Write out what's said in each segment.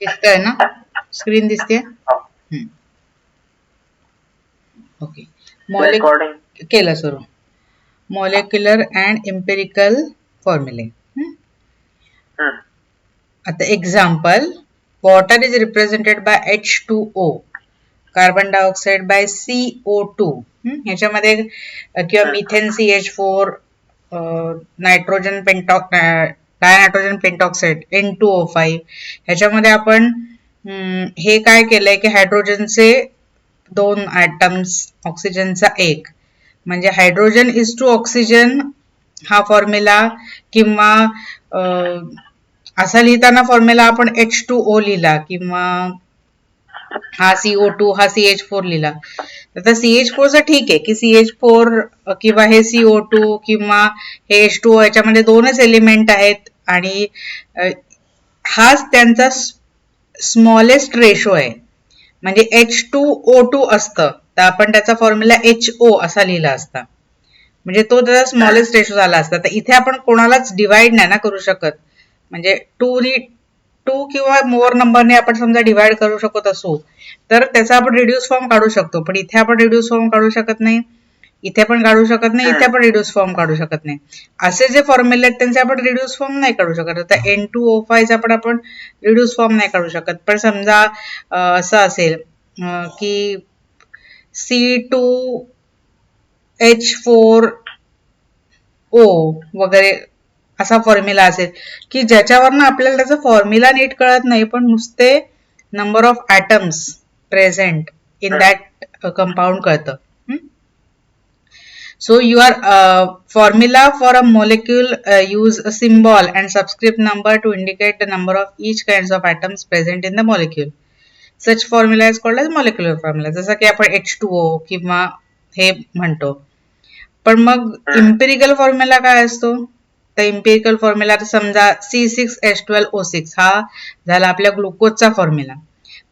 दिसतंय ना, स्क्रीन दिसते. ओके, केलं सुरू. मॉलिक्युलर अँड एम्पिरिकल फॉर्म्युले. आता example, water is represented by H2O, carbon dioxide by CO2. ह्याच्यामध्ये किंवा methane CH4, nitrogen डायनायट्रोजन pentoxide N2O5. ह्याच्यामध्ये आपण हे काय केलंय की हायड्रोजनचे 2 ॲटम्स, ऑक्सिजनचा 1, म्हणजे हायड्रोजन इज टू ऑक्सिजन हा फॉर्म्युला, किंवा असा लिहिताना फॉर्म्युला आपण H2O लिहिला, किंवा हा CO2 हा CH4 लिहिला. आता CH4चं ठीक आहे की CH4 किंवा हे CO2 किंवा हे H2O याच्यामध्ये 2च एलिमेंट आहेत आणि हाच त्यांचा स्मॉलेस्ट रेशो आहे. म्हणजे H2O2 असतं तर आपण त्याचा फॉर्म्युला HO असा लिहिला असता, म्हणजे तो त्याचा स्मॉलेस्ट रेशो झाला असता. तर इथे आपण कोणालाच डिवाइड नाही ना करू शकत. म्हणजे 2 किंवा मोर नंबरने आपण समजा डिवाइड करू शकत असू तर त्याचा आपण रिड्यूस फॉर्म काढू शकतो, पण इथे आपण रिड्यूस फॉर्म काढू शकत नाही, इथे पण काढू शकत नाही, इथे आपण रिड्यूस फॉर्म काढू शकत नाही. असे जे फॉर्म्युले आहेत त्यांचे आपण रिड्यूस फॉर्म नाही काढू शकत. आता N2O5 पण आपण रिड्यूस फॉर्म नाही काढू शकत. पण समजा असं असेल की C2H4O वगैरे असा फॉर्म्युला असेल की ज्याच्यावरनं आपल्याला त्याचा फॉर्म्युला नीट कळत नाही, पण नुसते number of atoms present in that compound कळतं. So your formula for a molecule use a symbol and subscript number to indicate the number of each kinds of atoms present in the molecule. Such formula is called as molecular formula. जसं की आपण H2O किंवा हे म्हणतो. पण मग empirical formula काय असतो? तर इम्पेरिकल फॉर्म्युला समजा C6H12O6 हा झाला आपल्या ग्लुकोजचा फॉर्म्युला.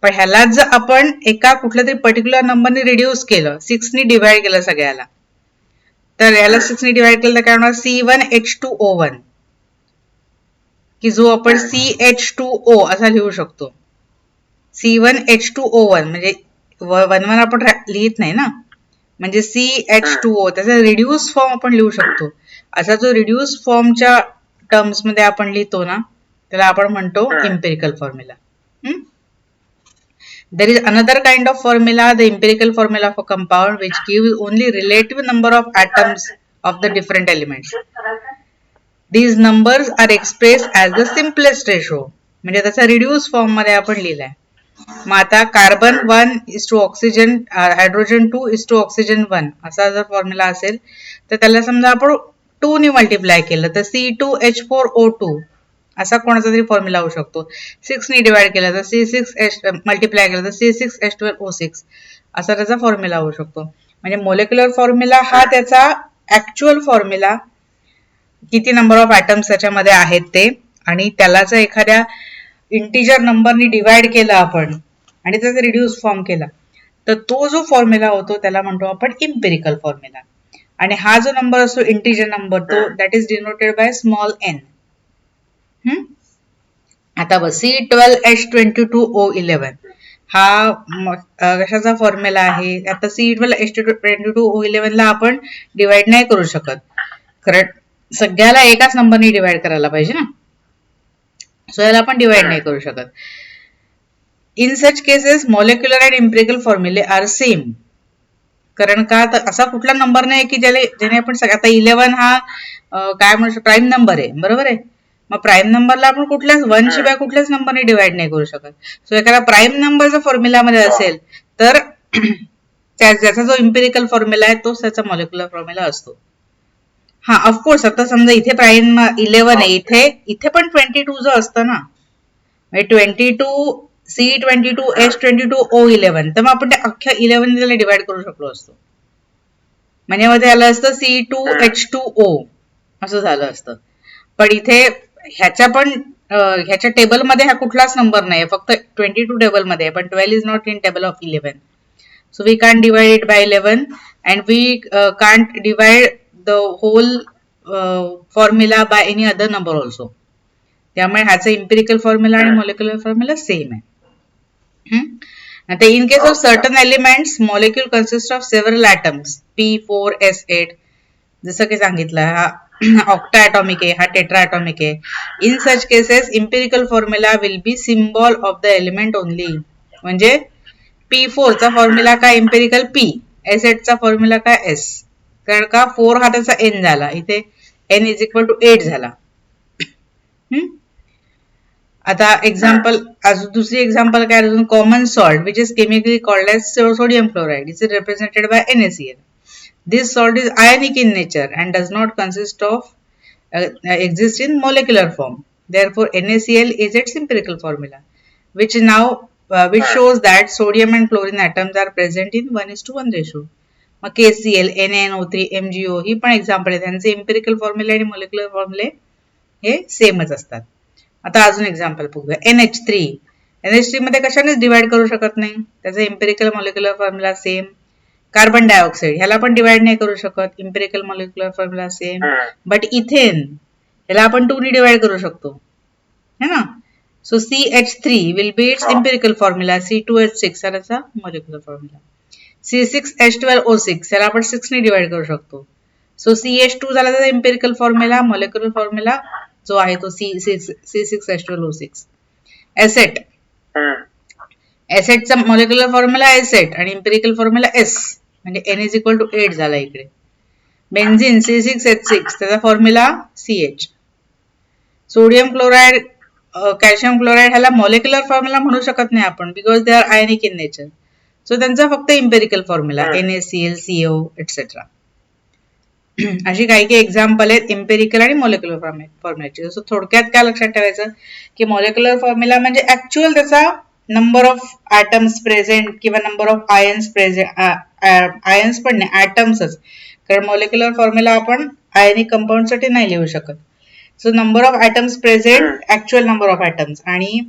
पण ह्यालाच जर आपण एका कुठल्या तरी पर्टिक्युलर नंबरने रिड्यूस केलं, 6 ने डिवाइड केलं सगळ्याला, तर याला 6 ने डिवाइड केलं तर काय होणार? C1H2O1, की जो आपण CH2O असा लिहू शकतो. C1H2O1 म्हणजे 1 आपण लिहित नाही ना, म्हणजे CH2O त्याचा रिड्यूस फॉर्म आपण लिहू शकतो. असा जो रिड्यूस फॉर्मच्या टर्म्स मध्ये आपण लिहितो ना त्याला आपण म्हणतो empirical formula. There is another kind of formula, the empirical formula for compound, which gives only relative number of atoms of the different elements. These numbers are expressed as the simplest ratio. म्हणजे त्याचा reduce form मध्ये आपण लिहिलाय. मग आता carbon 1 is to oxygen, hydrogen 2 is to oxygen 1 असा जर formula असेल तर त्याला समजा आपण 2 ने मल्टिप्लाय केलं तर C2H4O2 असा कोणाचा तरी फॉर्म्युला होऊ शकतो. 6 ने डिवाइड केलं तर C6H मल्टिप्लाय केलं तर C6H12O6 असा त्याचा फॉर्म्युला होऊ शकतो. म्हणजे मोलेक्युलर फॉर्म्युला हा त्याचा ऍक्च्युअल फॉर्म्युला, किती नंबर ऑफ ॲटम्स त्याच्यामध्ये आहेत ते, आणि त्याला जर एखाद्या इंटिजर नंबरने डिवाइड केला आपण आणि त्याचा रिड्यूस फॉर्म केला तर तो जो फॉर्म्युला होतो त्याला म्हणतो आपण इम्पेरिकल फॉर्म्युला. आणि हा जो नंबर असतो इंटिजर नंबर तो that is denoted by small n. आता बघ C12H22O11 हा कशाचा फॉर्म्युला आहे? आता C12H22O11 ला आपण डिवाइड नाही करू शकत, कारण सगळ्याला एकाच नंबरने डिवाइड करायला पाहिजे ना, सो याला आपण डिवाइड नाही करू शकत. In such cases molecular and empirical formulae are same. कारण का तर असा कुठला नंबर नाही की ज्याने आपण आता 11 हा काय म्हणू प्राईम नंबर आहे, बरोबर आहे. मग प्राईम नंबरला आपण कुठल्याच 1 शिवाय कुठल्याच नंबरने डिवाइड नाही करू शकत. सो एखादा प्राईम नंबर जर फॉर्म्युलामध्ये असेल तर ज्याचा जो इम्पेरिकल फॉर्म्युला आहे तोच त्याचा मॉलिक्युलर फॉर्म्युला असतो. हा ऑफकोर्स आता समजा इथे प्राईम 11 आहे, इथे पण 22 जो असतं ना, म्हणजे 22 C22H22O11, तर मग आपण त्या अख्ख्या 11 त्याला डिवाइड करू शकलो असतो. म्हणजे मध्ये आलं असतं C2H2O असं झालं असतं. पण इथे ह्याच्या टेबलमध्ये हा कुठलाच नंबर नाही, फक्त 22 टेबलमध्ये आहे, पण 12 is not in table of 11. So we can't divide it by 11 and we can't divide the whole formula by any other number also. त्यामुळे ह्याचा इम्पिरिकल फॉर्म्युला आणि मॉलिक्युलर फॉर्म्युला सेम आहे. आता in case of certain elements molecule consist of several atoms P4S8 जसं की सांगितलं हा octa atomic आहे, हा टेट्रा ॲटॉमिक आहे. In such cases empirical formula will be symbol of the element only. म्हणजे P4 चा फॉर्म्युला काय इम्पिरिकल P, S8 चा फॉर्म्युला काय S. कारण का 4 हा त्याचा N झाला, इथे N इज इक्वल टू 8 झाला. आता एक्झाम्पल अजून दुसरी एक्झाम्पल काय अजून common salt which is chemically called as sodium chloride is represented by NaCl. This salt is ionic in nature and does not consist of exist in molecular form. Therefore, NaCl is its empirical formula, which shows that sodium and chlorine atoms are present in 1:1 ratio. मग KCl, NaNO3, MgO ही पण example आहे. त्यांचे empirical फॉर्म्युले आणि molecular फॉर्म्युले हे सेमच असतात. आता अजून एक्झाम्पल बघूया. NH3 मध्ये कशानेच डिवाइड करू शकत नाही, त्याचा empirical molecular formula same. Carbon dioxide ह्याला आपण डिवाइड नाही करू शकत, empirical molecular formula same. But ethane ह्याला आपण 2 ने डिवाइड करू शकतो है ना. So CH3 will be it's empirical formula, C2H6 ह्याचा मॉलिक्युलर फॉर्म्युला. C6H12O6 ह्याला आपण 6 ने डिवाइड करू शकतो. सो CH2 झाला त्याचा इम्पिरिकल फॉर्म्युला, मॉलिक्युलर फॉर्म्युला जो आहे तो C6H12O6. एसेट चा मॉलिक्युलर फॉर्म्युला एसेट आणि इम्पिरिकल फॉर्म्युला S म्हणजे N इज इक्वल टू 8 झाला इकडे. बेन्झीन C6H6 त्याचा formula CH. Sodium chloride, calcium chloride ह्याला मॉलिक्युलर फॉर्म्युला म्हणू शकत नाही आपण because they are ionic in nature. So त्यांचा फक्त empirical formula NaCl, CO etcetera. अशी काही काही एक्झाम्पल आहेत इम्पेरिकल आणि मॉलिक्युलर फॉर्म्युलाची. जसं थोडक्यात काय लक्षात ठेवायचं की मॉलिक्युलर फॉर्म्युला म्हणजे ऍक्च्युअल त्याचा नंबर ऑफ ॲटम्स प्रेझेंट किंवा number of ions present, ions पण नाही ॲटम्सच, कारण मॉलिक्युलर फॉर्म्युला आपण आयनिक कंपाऊंड साठी नाही लिहू शकत. So number of atoms present, actual number of atoms, आणि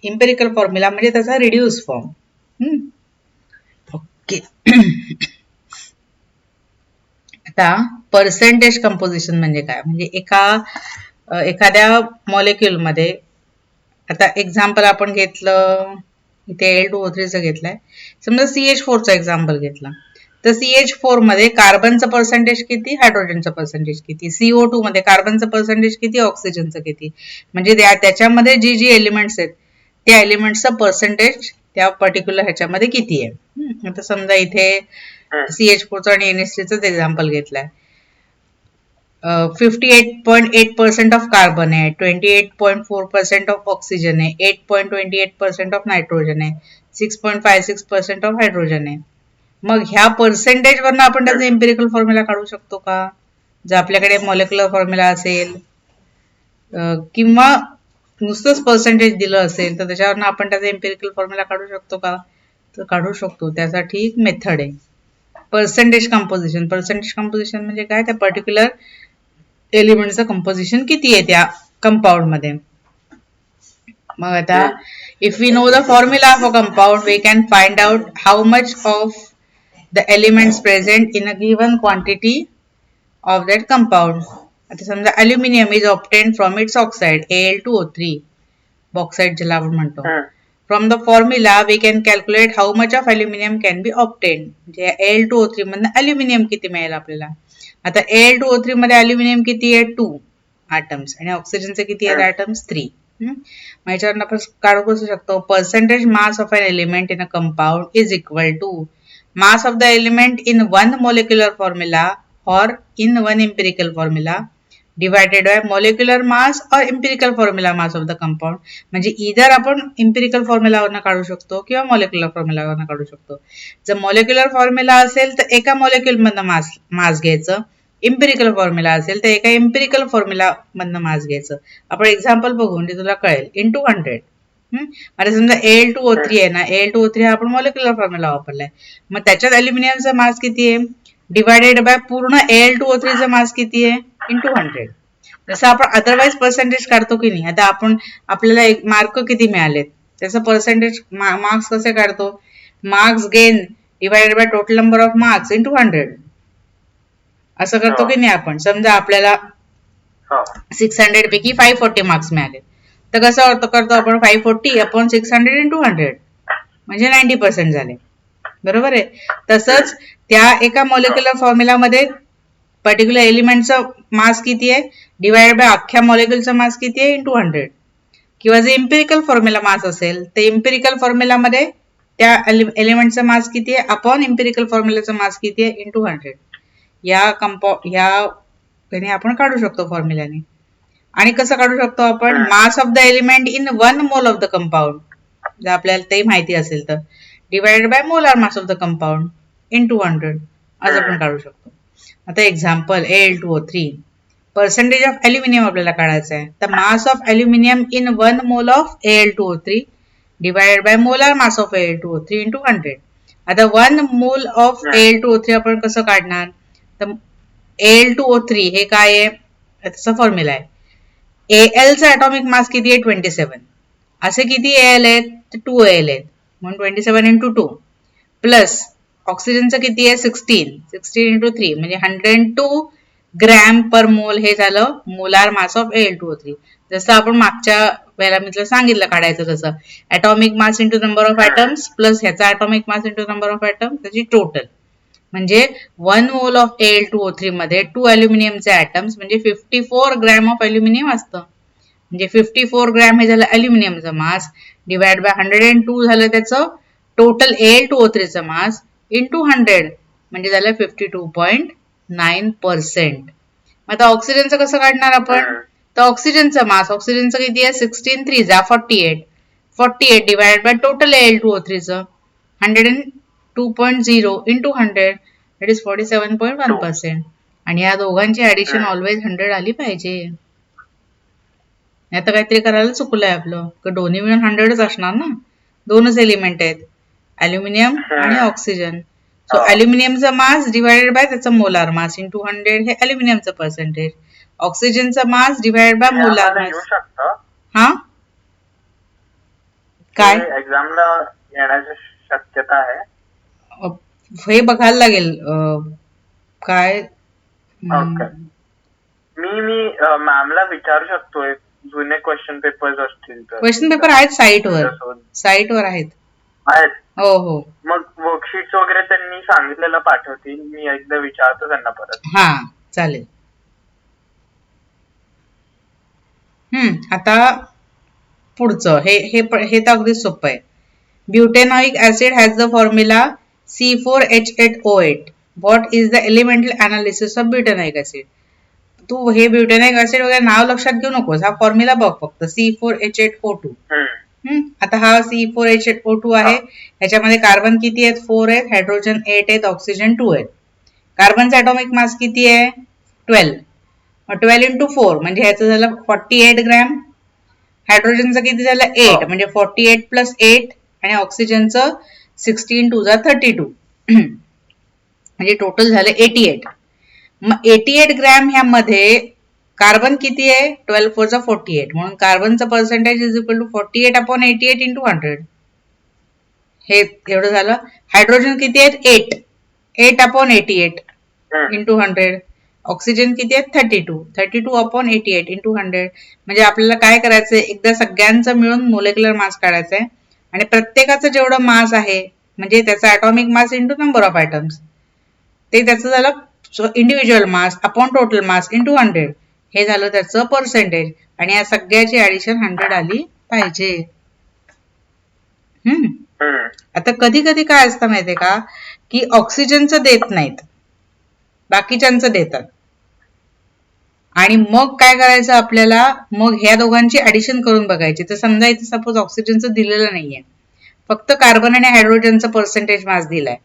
इम्पेरिकल फॉर्म्युला म्हणजे त्याचा रिड्यूस फॉर्म. ओके. आता पर्सेंटेज कंपोजिशन म्हणजे काय, म्हणजे एखाद्या मॉलिक्युल मध्ये, आता एक्झाम्पल आपण घेतलं इथे L2O3 चं घेतलंय, समजा CH4 चा एक्झाम्पल घेतला, तर CH4 मध्ये कार्बनचं पर्सेंटेज किती, हायड्रोजनचं पर्सेंटेज किती, CO2 मध्ये कार्बनचं पर्सेंटेज किती, ऑक्सिजनचं किती, म्हणजे त्याच्यामध्ये जी एलिमेंट्स आहेत त्या एलिमेंट्सचं पर्सेंटेज त्या पर्टिक्युलर ह्याच्यामध्ये किती आहे. आता समजा इथे CH4 चं आणि NH3 चं एक्झाम्पल घेतलंय. 58.8% ऑफ कार्बन आहे, 28.4% ऑफ ऑक्सिजन आहे, 8.28% ऑफ नायट्रोजन आहे, 6.56% ऑफ हायड्रोजन आहे. मग ह्या पर्सेंटेज वरनं आपण त्याचा एम्पिरिकल फॉर्म्युला काढू शकतो का, जर आपल्याकडे मॉलिक्युलर फॉर्म्युला असेल किंवा नुसतंच पर्सेंटेज दिलं असेल तर त्याच्यावरनं आपण त्याचा एम्पिरिकल फॉर्म्युला काढू शकतो का, तर काढू शकतो. त्यासाठी एक मेथड आहे पर्सेंटेज कंपोजिशन. पर्सेंटेज कंपोजिशन म्हणजे काय, त्या पर्टिक्युलर एलिमेंटचं कंपोजिशन किती आहे त्या कंपाऊंड मध्ये. मग आता if we know the formula of a compound we can find out how much of the elements present in a given quantity of that compound. आता समजा aluminium is obtained from its oxide Al2O3, bauxite ज्याला आपण म्हणतो. From the formula we can calculate how much of aluminium can be obtained, म्हणजे Al2O3 मधून aluminium किती मिळेल आपल्याला. आता Al2O3 मध्ये अल्युमिनियम किती आहे, 2 ॲटम्स, आणि ऑक्सिजनचे किती आहेत ॲटम्स, 3. मग याच्यावर आपण काढू करू शकतो percentage mass of an element in a compound is equal to mass of the element in one molecular formula or in one empirical formula divided by molecular mass or empirical formula mass of the compound. म्हणजे इधर आपण empirical फॉर्म्युलावरनं काढू शकतो किंवा molecular फॉर्म्युलावरनं काढू शकतो. जर molecular formula असेल तर एका मॉलिक्युल मधनं मास घ्यायचं, एम्पिरिकल फॉर्म्युला असेल तर एका एम्पिरिकल फॉर्म्युला मधनं मास घ्यायचं. आपण एक्झाम्पल बघू म्हणजे तुला कळेल. इन 200 आता समजा Al2O3 आहे ना, Al2O3 हा आपण मॉलिक्युलर फॉर्म्युला वापरलाय, मग त्याच्यात अल्युमिनियमचा मास किती आहे डिवायडेड बाय पूर्ण Al2O3 चा मास किती आहे इन 200. जसं आपण अदरवाइज पर्सेंटेज काढतो की नाही, आता आपल्याला एक मार्क किती मिळालेत त्याचं पर्सेंटेज मार्क्स कसे काढतो, marks gain divided by total number of marks in 200 असं करतो की नाही आपण. समजा आपल्याला 600 पैकी 540 मार्क्स मिळाले. तर कसं अर्थ करतो आपण 540 अपॉन 600 इन 200 म्हणजे 90% झाले. बरोबर आहे. तसंच त्या एका मॉलिक्युलर फॉर्म्युलामध्ये पर्टिक्युलर एलिमेंटचं मास किती आहे डिवाइड बाय अख्ख्या मॉलिक्युलचा मास किती आहे इन 200. किंवा जे इम्पिरिकल फॉर्म्युला मास असेल ते इम्पिरिकल फॉर्म्युलामध्ये त्या एलिमेंटचा मास किती आहे अपॉन इम्पिरिकल फॉर्म्युलाचा मास किती आहे इन 200. या आपण काढू शकतो फॉर्म्युलाने. आणि कसं काढू शकतो आपण मास of the element in 1 mole of the compound जर आपल्याला ते माहिती असेल तर divided by molar mass of the compound in 200 असं आपण काढू शकतो. आता example Al2O3 percentage of aluminium आपल्याला काढायचं आहे. तर mass of aluminium in 1 mole of Al2O3 divided by molar mass of Al2O3 in 200. आता 1 मोल ऑफ Al2O3 आपण कसं काढणार तर Al2O3 हे काय आहे त्याचा फॉर्म्युला आहे. Al चा ॲटॉमिक मास किती आहे 27. असे किती Al आहेत तर 2 Al आहेत म्हणून 27 इंटू 2 प्लस ऑक्सिजनचं किती आहे 16 इंटू 3 म्हणजे 102 ग्रॅम पर मोल हे झालं मोलार मास ऑफ Al2O3. जसं आपण मागच्या वेळेला मी तुला सांगितलं काढायचं तसं atomic mass into number of atoms plus ह्याचा atomic mass into number of atoms त्याची टोटल म्हणजे 1 मोल ऑफ Al2O3 मध्ये 2 अल्युमिनियमचे ॲटम्स म्हणजे 54 ग्रॅम ऑफ अल्युमिनियम असतं. म्हणजे 54 ग्रॅम हे झालं अल्युमिनियमचं मास डिवाइड बाय 102 झालं त्याचं टोटल Al2O3 चं मास इंटू 100 म्हणजे झालं 52.9%. आता ऑक्सिजनचं कसं काढणार आपण तर ऑक्सिजनचं मास ऑक्सिजनचं किती आहे 16 3 जा 48 डिवाइड बाय टोटल Al2O3 चं 102.0 इंटू 100 दॅट इज 47.1%. आणि या दोघांची ऍडिशन ऑलवेज 100 आली पाहिजे. आता काहीतरी करायला चुकलंय आपलं दोन्ही मिळून 100च असणार ना. दोनच एलिमेंट आहेत अल्युमिनियम आणि ऑक्सिजन. सो अल्युमिनियमचा मास डिवाइडेड बाय त्याचा मोलार मास इन 200 हे अल्युमिनियमचं पर्सेंटेज. ऑक्सिजनचा mass divided by molar mass. हा काय एक्झामला येण्याची शक्यता आहे हे बघायला लागेल काय. मी मॅमला विचारू शकतोय जुने क्वेश्चन पेपर्स असतील तर. क्वेश्चन पेपर आहेत साईटवर आहेत. हो हो मग वर्कशीट्स वगैरे त्यांनी सांगितलेलं पाठवतील मी एकदा विचारतो त्यांना परत. हा चालेल. आता पुढचं हे तर अगदी सोपं आहे. Butanoic acid has the formula C4H8O8. What is the elemental analysis of butanoic acid. तू हे ब्युटेनॉइक ऍसिड वगैरे नाव लक्षात घेऊ नकोस. हा फॉर्म्युला बघ फक्त C4H8O2. आता हा C4H8O2 आहे. ह्याच्यामध्ये कार्बन किती आहेत 4 आहेत हायड्रोजन 8 आहेत ऑक्सिजन 2 आहेत. कार्बनचा ॲटॉमिक मास किती आहे 12. 12 इंटू 4 म्हणजे ह्याचं झालं 48 ग्रॅम. हायड्रोजनचं किती झालं 8 म्हणजे 48 प्लस 8 आणि ऑक्सिजनचं 16 2 जा 32 म्हणजे टोटल झालं 88. मग 88 ग्रॅम ह्यामध्ये कार्बन किती आहे 12 4 चा 48 म्हणून कार्बनचं percentage is equal to 48 upon 88 into 100 हे एवढं झालं. हायड्रोजन किती आहेत 8 अपॉन 88 इंटू 100. ऑक्सिजन किती आहेत 32 अपॉन 88 इंटू 100 म्हणजे आपल्याला काय करायचंय एकदा सगळ्यांचं मिळून मोलेक्युलर मास काढायचा आहे आणि प्रत्येकाचं जेवढं मास आहे म्हणजे त्याचा atomic mass into number of atoms ते त्याचं झालं individual mass upon total mass into 100 हे झालं त्याचं पर्सेंटेज आणि या सगळ्याची ऍडिशन 100 आली पाहिजे. आता कधी कधी काय असतं माहितीये का की ऑक्सिजनचं देत नाहीत बाकीच्यांचं देतात आणि मग काय करायचं आपल्याला मग ह्या दोघांची ऍडिशन करून बघायची. तर समजा इथे सपोज ऑक्सिजनचं दिलेलं नाहीये फक्त कार्बन आणि हायड्रोजनचं पर्सेंटेज मास दिलाय.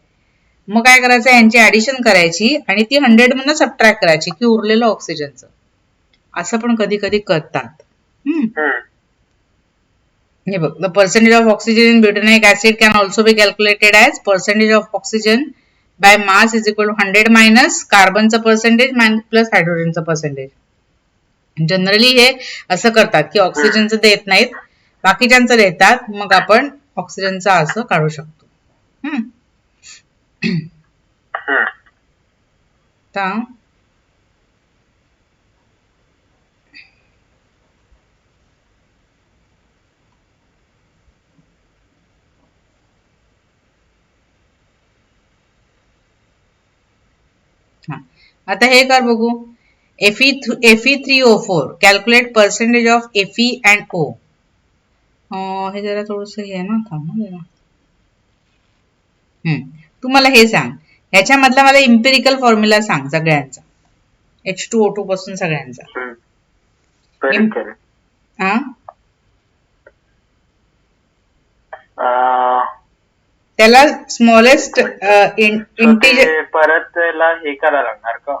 मग काय करायचं यांची ऍडिशन करायची आणि ती 100 मधून सबट्रॅक्ट करायची की उरलेलं ऑक्सिजनचं. असं पण कधी कधी करतात. हे बघ the percentage of oxygen in butanoic acid can also be calculated as percentage of oxygen by mass is equal to 100 minus कार्बनचं पर्सेंटेज प्लस हायड्रोजनचं पर्सेंटेज. जनरली हे असं करतात की ऑक्सिजनचं देत नाहीत बाकीच्यांचं देतात मग आपण ऑक्सिजनचं असं काढू शकतो. आता हे कर बघू. Fe3O4 calculate percentage of Fe and O. हे जरा थोडस हे आहे ना, थांब जरा. तू मला हे सांग, ह्याच्यामधला मला इम्पेरिकल फॉर्म्युला सांग सगळ्यांचा, H2O2 पासून सगळ्यांचा. हा त्याला स्मॉलेस्ट इंटिजर परत त्याला हे करायला लागणार का,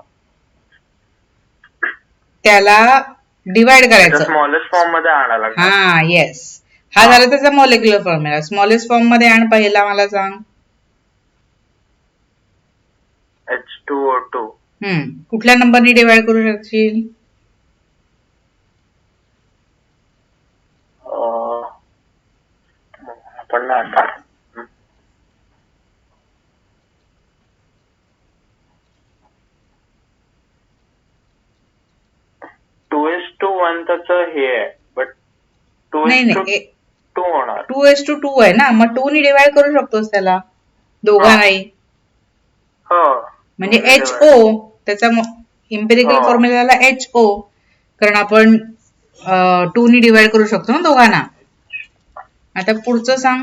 त्याला डिवाइड करायचं, स्मॉलेस्ट फॉर्म मध्ये आणायला लागणार. हा येस, हा झाला त्याचा मॉलिक्युलर फॉर्म्युला. स्मॉलेस्ट फॉर्म मध्ये आण पहिला, मला सांग. H2O2 कुठल्या नंबरनी डिवाइड करू शकशील? आपण 2:1 त्याच हे आहे, बट 2:2 होणार. 2:2 आहे ना, मग 2 नी डिवाइड करू शकतोस त्याला दोघांनाही. म्हणजे HO, त्याचा इम्पेरिकल फॉर्म्युला HO, कारण आपण 2 नी डिवाइड करू शकतो ना दोघांना. आता पुढचं सांग.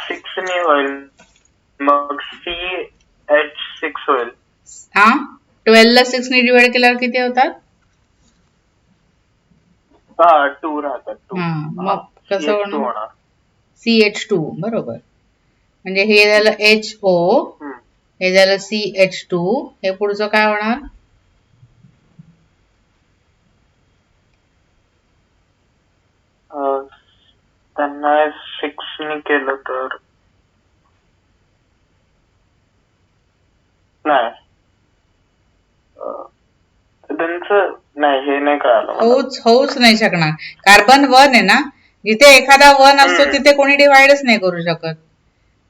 6 ने होईल, मग CH6 होईल. हा 12 ला 6 ने डिवाइड केल्यावर किती होतात? 2 राहतात. मग कसं होणार? CH2, बरोबर. म्हणजे हे झालं HO, हे झालं CH2, हे पुढचं काय होणार? त्यांना 6 ने केलं तर नाही, त्यांचं नाही, हे नाही कळालं. होऊच नाही शकणार. कार्बन 1 आहे ना, जिथे एखादा 1 असतो तिथे कोणी डिवाइडच नाही करू शकत.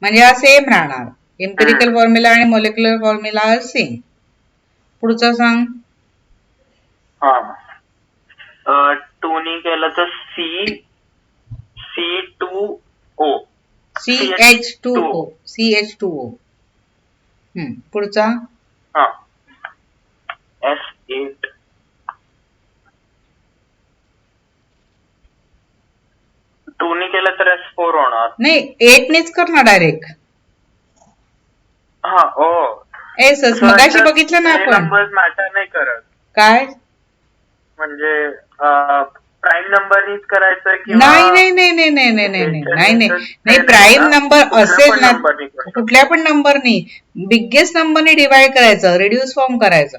म्हणजे हा सेम राहणार. इम्पेरिकल फॉर्म्युला आणि मॉलिक्युलर फॉर्म्युला सेम. पुढचं सांग. 2 ने केलं तर C2O. CH2O. पुढचा S8. 2 ने केलं तर S4 होणार. नाही, 8 नेच कर ना डायरेक्ट. मगाशी बघितलं ना आपण. नंबर्स मॅटर नाही करत. काय म्हणजे प्राईम नंबरनीच करायचं की नाही, प्राईम नंबर असेल ना, कुठल्या पण नंबरनी, बिगेस्ट नंबरनी डिवाइड करायचं, रिड्यूस फॉर्म करायचं.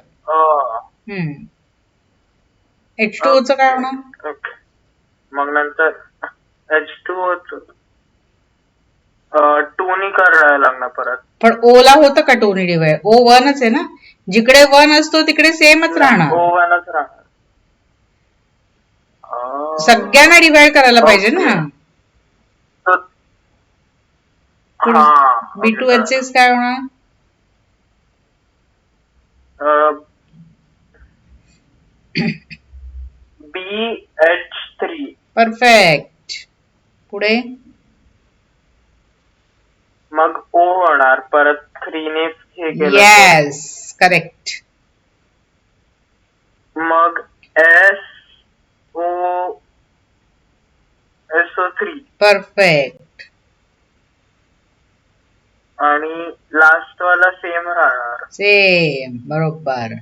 H2O चं काय होणार? मग नंतर H2O 2 ने करायला लागणार परत. पण O ला होतं का 2 ने डिवाइड? O 1च आहे ना, जिकडे 1 असतो तिकडे सेमच राहणार. O 1च राहणार. सगळ्यांना डिवाइड करायला पाहिजे ना. B2H6 काय होणार? BH3. परफेक्ट. पुढे मग O होणार, परत 3 ने हे केलं. Yes, correct. मग SO3. परफेक्ट. आणि लास्ट वाला सेम राहणार. सेम, बरोबर.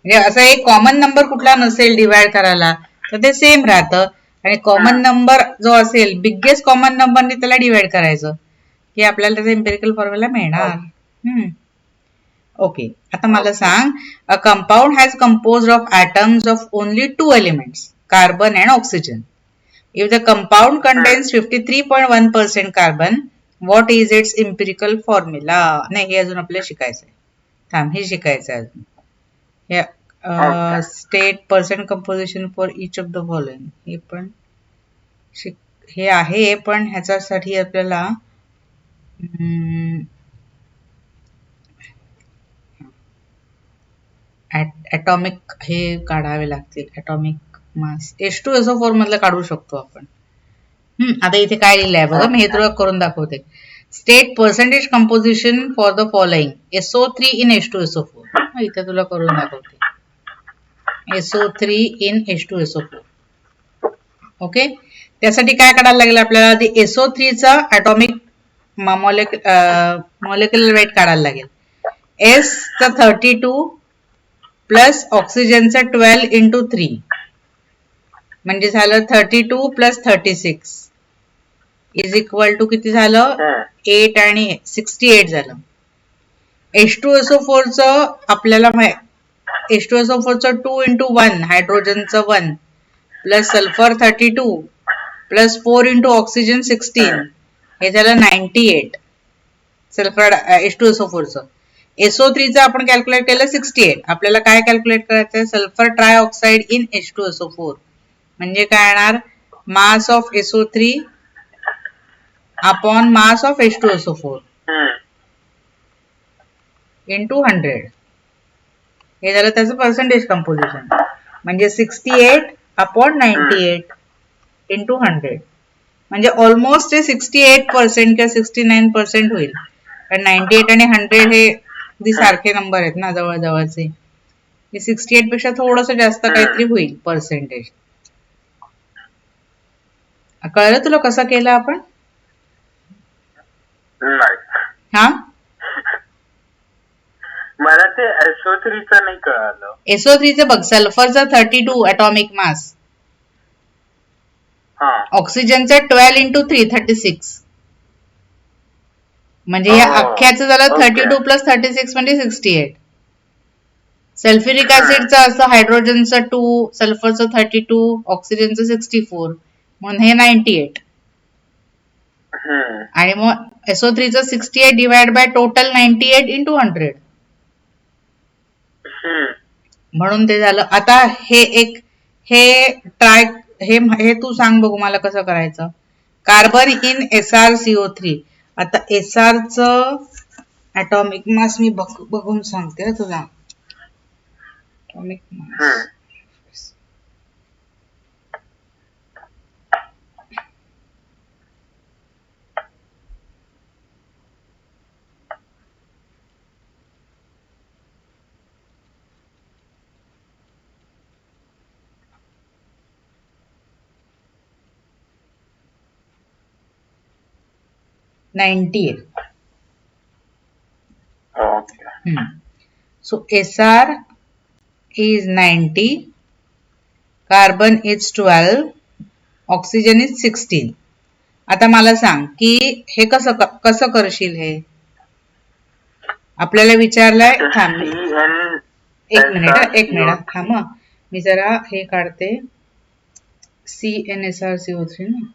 म्हणजे असा एक कॉमन नंबर कुठला नसेल डिवाइड करायला तर ते सेम राहतं, आणि कॉमन नंबर जो असेल, बिगेस्ट कॉमन नंबरने त्याला डिवाइड करायचं की आपल्याला त्याचा इम्पेरिकल फॉर्म्युला मिळणार. ओके, आता मला सांग. A compound has composed of atoms of only 2 elements, carbon and oxygen. If the compound contains 53.1% carbon, what is it's empirical formula? नाही, हे अजून आपल्याला शिकायचं आहे. थांब, हे शिकायचं आहे अजून. State percent composition for each of the following. हे पण हे आहे, पण ह्याच्यासाठी आपल्याला ॲटॉमिक हे काढावे लागतील. ॲटॉमिक मास H2SO4 मधलं काढू शकतो आपण. आता इथे काय लिहिलंय बघा, मी हे तुला करून दाखवते. State percentage composition for the following SO3 in H2SO4. इथे तुला करून दाखवते SO3 in H2SO4. ओके, त्यासाठी काय काढायला लागेल आपल्याला? SO3 चा ॲटॉमिक मॉलिक्युलर वेट काढायला लागेल. S चा 32 प्लस ऑक्सिजनचा 12 into 3 म्हणजे झालं 32 प्लस 36 इज इक्वल टू किती झालं? 8 आणि 68 झालं. H2SO4 च आपल्याला H2SO4 च 2 into 1 हायड्रोजनचं 1 plus sulphur 32 plus 4 into oxygen 16 हे झालं 98 सल्फर H2SO4 च. SO3 चं आपण कॅल्क्युलेट केलं 68. आपल्याला काय कॅल्क्युलेट करायचंय? सल्फर ट्रायऑक्साइड इन H2SO4 म्हणजे काय येणार? Mass of SO3 upon mass of H2SO4 into 100. हे झालं त्याचं पर्सेंटेज कंपोजिशन म्हणजे 68 अपॉन 98 इंटू 100 म्हणजे ऑलमोस्ट हे 68% किंवा 69% होईल. कारण 98 आणि 100 हे अगदी सारखे नंबर आहेत ना, जवळजवळचे. हे 68 पेक्षा थोडस जास्त काहीतरी होईल पर्सेंटेज. कळलं तुला कसं केलं आपण? हा, मला ते SO3 चं नाही कळालं. SO3 चं बघ, सल्फरचा 32 ॲटॉमिक मास, ऑक्सिजनचा 12 into 3 36 म्हणजे या अख्ख्याचं झालं 32 प्लस 36 म्हणजे 68. सल्फ्युरिक ऍसिडचं असं हायड्रोजनचं 2, सल्फरचं 32, ऑक्सिजनचं 64 म्हणून हे 98 आणि मग SO3 चं 68 डिवाइड बाय टोटल 98 into 100 म्हणून ते झालं. आता हे तू सांग बघू मला कसं करायचं. Carbon in SrCO3. आता SR चं ॲटॉमिक मास मी बघून सांगते तुला. ॲटॉमिक मास आहे. So SR is 90, carbon is 12, oxygen is 16. आता मला सांग की हे कसं करशील? हे आपल्याला विचारलंय. थांब एक मिनिट थांब, मी जरा हे काढते. CnSrCO3 ना.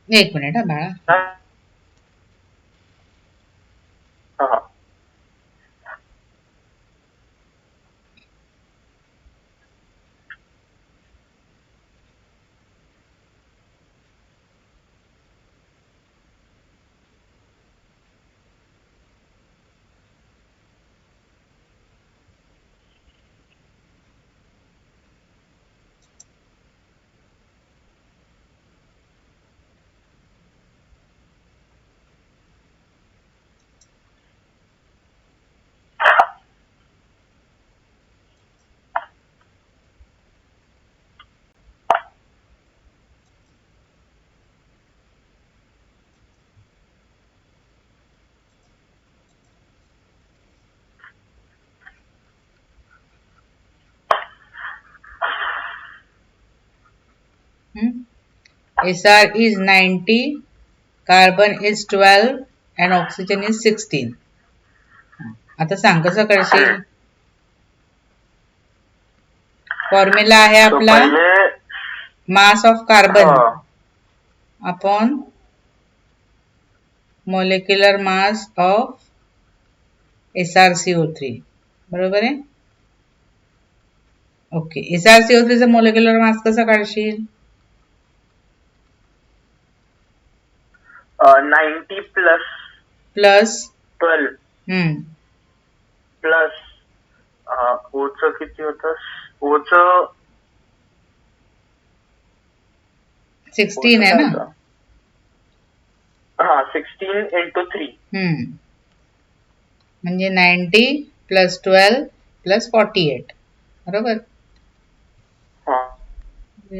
एक मिनिट हा बाळा. SR is 90, carbon is 12 and oxygen is 16. आता सांग कसं करशील? फॉर्म्युला आहे आपला mass of carbon upon molecular mass of SrCO3. बरोबर आहे? ओके, SrCO3 चा मॉलिक्युलर मास कसं काढशील? 90 प्लस प्लस 12 प्लस ओचं किती होतं? ओचं 16 आहे ना. हा 16 into 3. म्हणजे 90 प्लस 12 प्लस 48 बरोबर. हा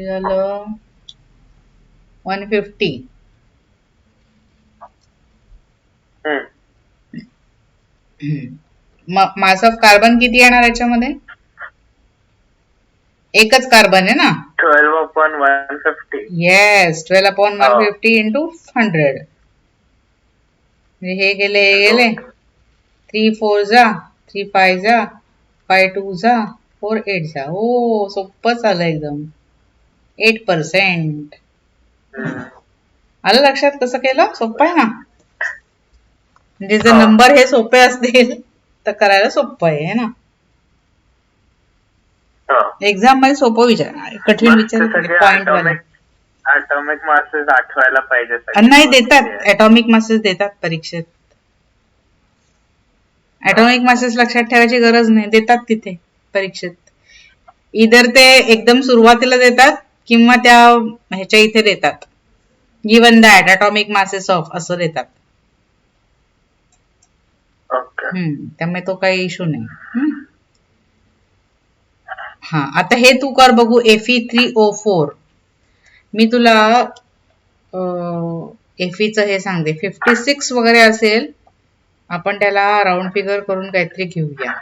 झालं 150. मास ऑफ कार्बन किती येणार याच्यामध्ये? एकच कार्बन आहे ना. 12/150. Yes 12/150 into 100. हे गेले 3 4 जा 3 5 जा 5 2 जा 4 8 जा. हो सोपं झालं एकदम. 8%. आलं लक्षात कसं केलं? सोपं आहे ना. म्हणजे जर नंबर हे सोपे असतील तर करायला सोपं आहे ना. एक्झाम मध्ये सोपं विचार, कठीण विचार पॉइंट वाले. ॲटॉमिक मासेस आठवायला पाहिजे. नाही देतात, ॲटॉमिक मासेस देतात परीक्षेत. ॲटॉमिक मासेस लक्षात ठेवायची गरज नाही, देतात तिथे परीक्षेत. इधर ते एकदम सुरुवातीला देतात किंवा त्या ह्याच्या इथे देतात. Given that atomic masses of असं देतात. त्यामुळे तो काही इश्यू नाही. हा आता हे तू कर बघू. Fe3O4 मी तुला Feचं हे सांगते. 56 वगैरे असेल, आपण त्याला राऊंड फिगर करून काहीतरी घेऊया.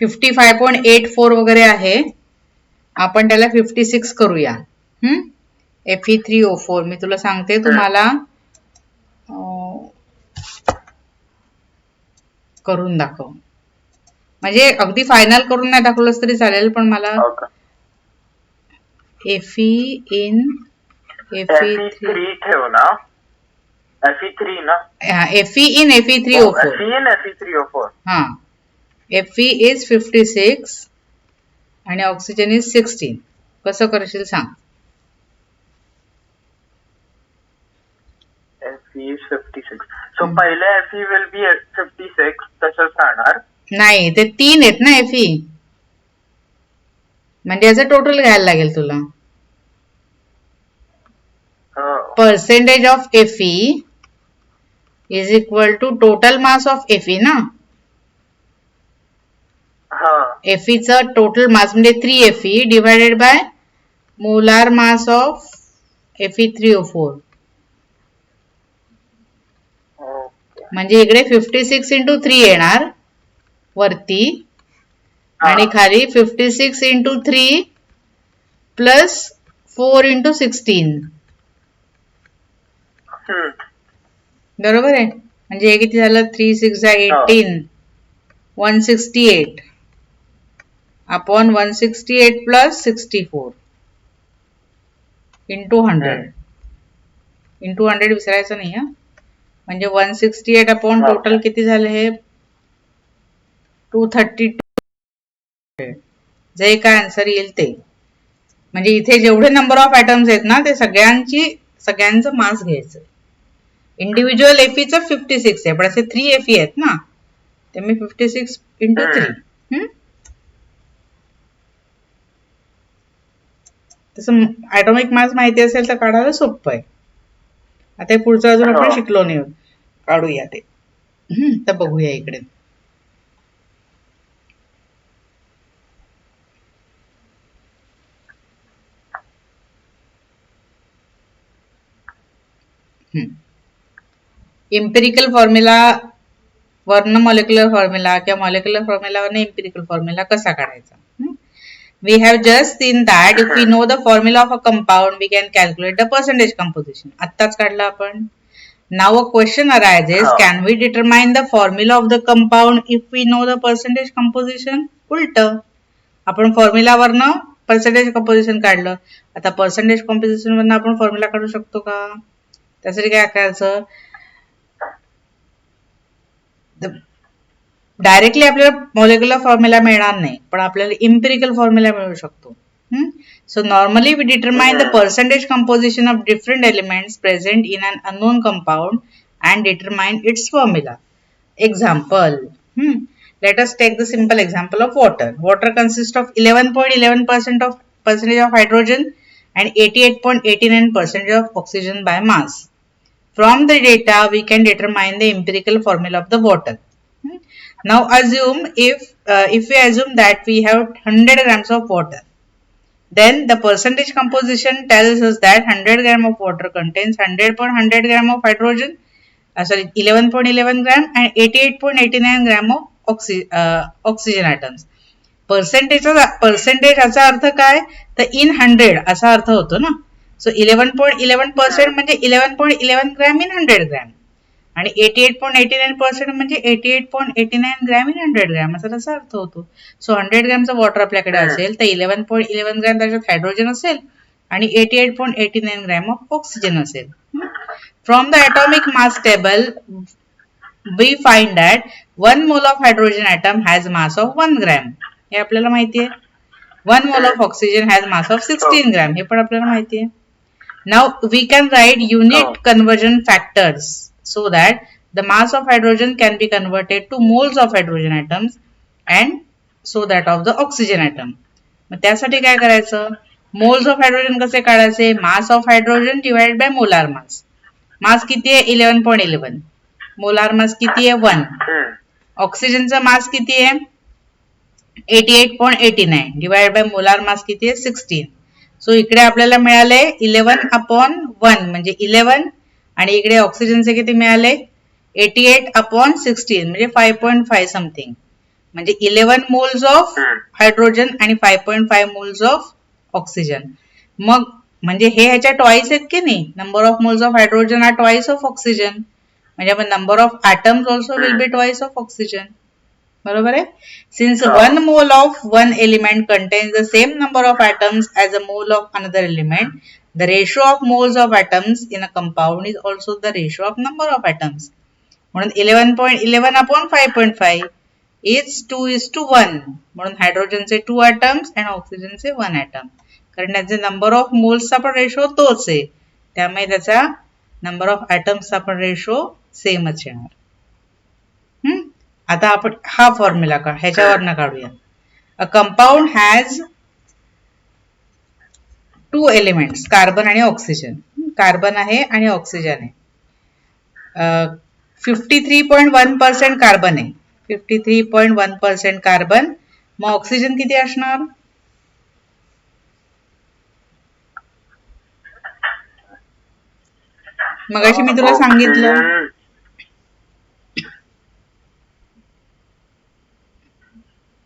.84 वगैरे आहे, आपण त्याला 56 करूया. Fe3O4 मी तुला सांगते, तुम्हाला करून दाखव. म्हणजे अगदी फायनल करून नाही दाखवलंस तरी चालेल, पण मला Fe3 ठेव ना. Fe3 ना. Fe3O4. हा Fe is 56 आणि ऑक्सिजन इज 16. कसं करशील सांग? Fe is 56. So पहिले Fe will be 56 तसंच राहणार. नाही, ते 3 आहेत ना Fe. म्हणजे याचं टोटल घ्यायला लागेल तुला. Percentage of Fe is equal to total mass of Fe ना. Feचं टोटल मास म्हणजे 3 Fe divided by molar mass of Fe3O4. म्हणजे इकडे 56 इंटू 3 येणार वरती आणि खाली 56 इंटू 3 प्लस 4 इंटू 16. बरोबर आहे. म्हणजे हे किती झालं? 3 6 18 168 अपॉन 168 प्लस 64 इंटू 100. इंटू 100 विसरायचं नाही. म्हणजे 168 अपॉन टोटल किती झाले? हे 232. जे काय आन्सर येईल ते. म्हणजे इथे जेवढे नंबर ऑफ ॲटम्स आहेत ना, ते सगळ्यांचं मास घ्यायचं. इंडिव्हिज्युअल Feचं 56 आहे, पण असे 3 Fe आहेत ना, ते मी 56 इंटू 3. तसं ॲटॉमिक मास माहिती असेल तर काढायला सोपं आहे. आता हे पुढचं अजून आपण शिकलो नाही, काढूया ते. तर बघूया इकडे. इम्पेरिकल फॉर्म्युला वरनं मॉलिक्युलर फॉर्म्युला किंवा मॉलिक्युलर फॉर्म्युलावरनं इम्पेरिकल फॉर्म्युला कसा काढायचा? We have just seen that if we know the formula of a compound, we can calculate the percentage composition. आत्ताच काढला आपण. Now a question arises, can we determine the formula of the compound if we know the percentage composition? उलट. आपण फॉर्म्युलावरनं percentage composition काढलं. आता percentage composition वरनं आपण formula काढू शकतो का? त्यासाठी काय करायचं? डायरेक्टली आपल्याला मॉलिक्युलर फॉर्म्युला मिळणार नाही, पण आपल्याला इम्पिरिकल फॉर्म्युला मिळू शकतो. So normally we determine the percentage composition of different elements present in an unknown compound and determine its formula. Example, let us take the simple example of water. Water consists of 11.11% of percentage of hydrogen and 88.89% of oxygen by mass. From the data, we can determine the empirical formula of the water. Now assume if we assume that we have 100 grams of water, then the percentage composition tells us that 100 gram of water contains 100.100 gram of hydrogen, 11.11 gram and 88.89 gram of oxygen atoms. Percentage याचा अर्थ काय, तर in 100 असा अर्थ होतो ना. So 11.11% म्हणजे 11.11 gram in 100 gram आणि 88.89% म्हणजे 88.89 ग्रॅम इन 100 ग्रॅम असा त्याचा अर्थ होतो. सो 100 ग्रॅमचं वॉटर आपल्याकडे असेल तर 11.11 ग्रॅम त्याच्यात हायड्रोजन असेल आणि 88.89 ग्रॅम ऑफ ऑक्सिजन असेल. From the atomic mass table we find that 1 mole of hydrogen atom has mass of 1 gram. हे आपल्याला माहिती आहे. 1 mole of oxygen has mass of 16 gram. हे पण आपल्याला माहिती आहे. Now we can write unit conversion factors so that the mass of hydrogen can be converted to moles of hydrogen atoms and so that of the oxygen atom. मग त्यासाठी काय करायचं, moles of hydrogen कसे काढायचे, mass of hydrogen divided by molar mass. मास किती आहे 11.11, molar mass किती आहे 1, ऑक्सिजनचा मास किती आहे 88.89 डिवाइड बाय मोलार मास किती आहे 16. सो इकडे आपल्याला मिळाले 11/1 म्हणजे 11 आणि इकडे ऑक्सिजनचे किती मिळाले 88/16 म्हणजे 5.5 समथिंग, म्हणजे 11 मोल्स ऑफ हायड्रोजन आणि 5.5 मोल्स ऑफ ऑक्सिजन. मग म्हणजे हे ह्याच्या ट्वाइस आहेत की नाही, number of moles of hydrogen are twice of oxygen, म्हणजे number of atoms also will be twice of oxygen. बरोबर आहे. Since 1 mole of one element contains the same number of atoms as a mole of another element, the ratio of moles of atoms in a compound is also the ratio of number of atoms. म्हणून 11.11 upon 5.5 is 2:1. म्हणून हायड्रोजनचे 2 atoms and ऑक्सिजनचे 1 atom. कारण त्याचे number of मोल्सचा पण ratio तोच आहे, त्यामुळे त्याचा नंबर ऑफ ॲटम्सचा पण रेशो सेमच येणार. आता आपण हा फॉर्म्युला ह्याच्यावरनं काढूया. A compound has 2 elements, carbon आणि ऑक्सिजन. कार्बन आहे आणि ऑक्सिजन आहे. 53.1% कार्बन आहे, 53.1% कार्बन. मग ऑक्सिजन किती असणार, मगाशी मी तुला सांगितलं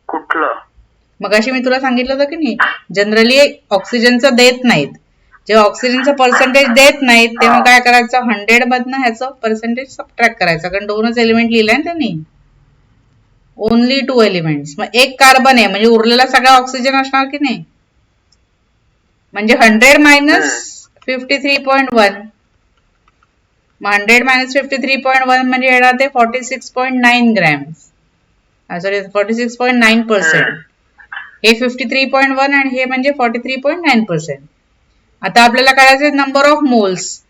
कुठलं, मगाशी मी तुला सांगितलं होतं की नाही, जनरली ऑक्सिजनचं देत नाहीत. जेव्हा ऑक्सिजनचं पर्सेंटेज देत नाहीत तेव्हा काय करायचं, 100 मधनं ह्याचं पर्सेंटेज सबट्रॅक्ट करायचं, कारण 2च एलिमेंट लिहिलंय ना त्यांनी, ओनली 2 एलिमेंट्स. मग एक कार्बन आहे म्हणजे उरलेला सगळा ऑक्सिजन असणार की नाही, म्हणजे 100 मायनस 53.1, मग 100 मायनस 53.1 म्हणजे येणार ते 46.9 ग्रॅम, सॉरी 46.9%. हे 53.1 आणि हे म्हणजे 43.9%. आता आपल्याला काढायचे नंबर ऑफ मोल्स.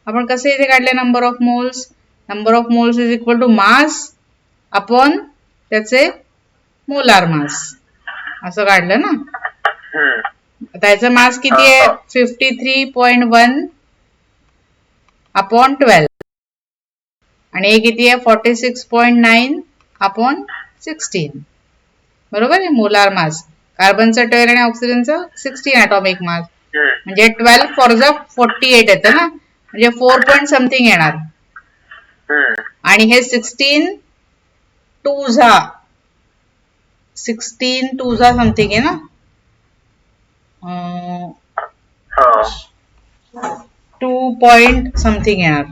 आपण कसे इथे काढले number of moles, number of moles is equal to mass upon त्याचे मोलार मास, असं काढलं ना. त्याचं मास किती आहे 53.1 अपॉन 12 आणि हे किती आहे 46.9 अपॉन 16. बरोबर आहे. मोलार मास कार्बनचा 12 आणि ऑक्सिजनचा 16 ॲटॉमिक मास, म्हणजे 12 फॉर द 48 येतं ना, म्हणजे 4 पॉइंट समथिंग येणार. आणि हे 16 टू झा समथिंग आहे ना, 2 पॉइंट समथिंग येणार,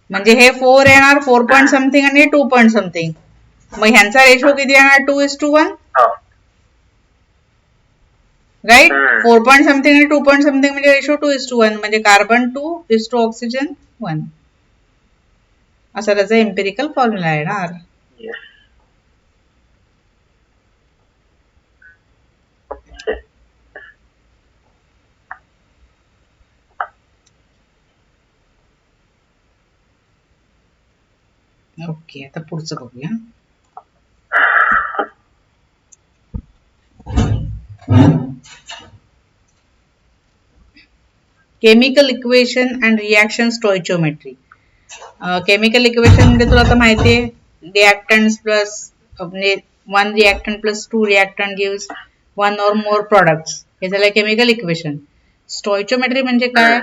म्हणजे हे 4 येणार 4 पॉइंट समथिंग आणि 2 पॉइंट समथिंग. मग ह्यांचा रेशो किती येणार 2:1, राईट. 4 पॉइंट समथिंग आणि 2 पॉइंट समथिंग म्हणजे रेशो 2:1, म्हणजे कार्बन 2 is to ऑक्सिजन 1. असा त्याचा एम्पिरिकल फॉर्म्युला येणार. Yes. ओके, आता पुढचं बघूया. Chemical equation and reaction stoichiometry. Chemical equation म्हणजे तुला आता माहिती आहे, रिॲक्टंट्स प्लस म्हणजे one reactant plus two reactant gives one और मोर प्रोडक्ट्स, हे झालं केमिकल इक्वेशन. स्टोइचियोमेट्री म्हणजे काय,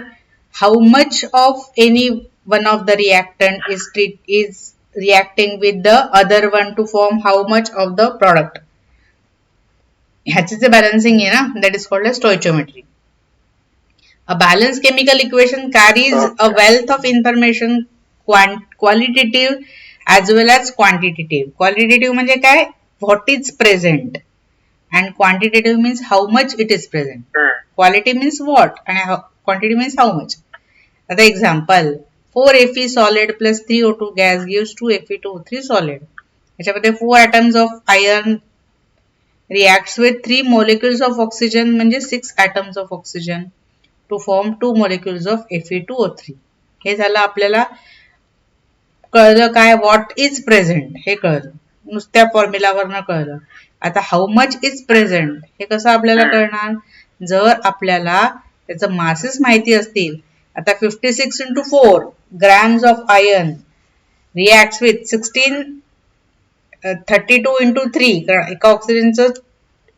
how much of any one of the reactant is reacting with the other one to form how much of the product. ह्याचे जे balancing आहे ना, that is called as stoichiometry. A balanced chemical equation carries a wealth of information, qualitative as well as quantitative. Qualitative म्हणजे काय, what is present, and quantitative means how much it is present. Quality means what and quantity means how much. आता example, 4 Fe solid plus 3 O2 gas gives 2 Fe2O3 solid. याच्यामध्ये 4 atoms of iron reacts with 3 molecules of oxygen म्हणजे 6 atoms of oxygen to form 2 molecules of Fe2O3. हे झालं आपल्याला कळलं काय, what is present हे कळलं, नुसत्या फॉर्म्युलावरनं कळलं. आता हाऊ मच इज प्रेझेंट हे कसं आपल्याला कळणार, जर आपल्याला त्याचं मासेस माहिती असतील. आता 56 into 4 grams of iron reacts with 32 into 3, कारण एका ऑक्सिजनचं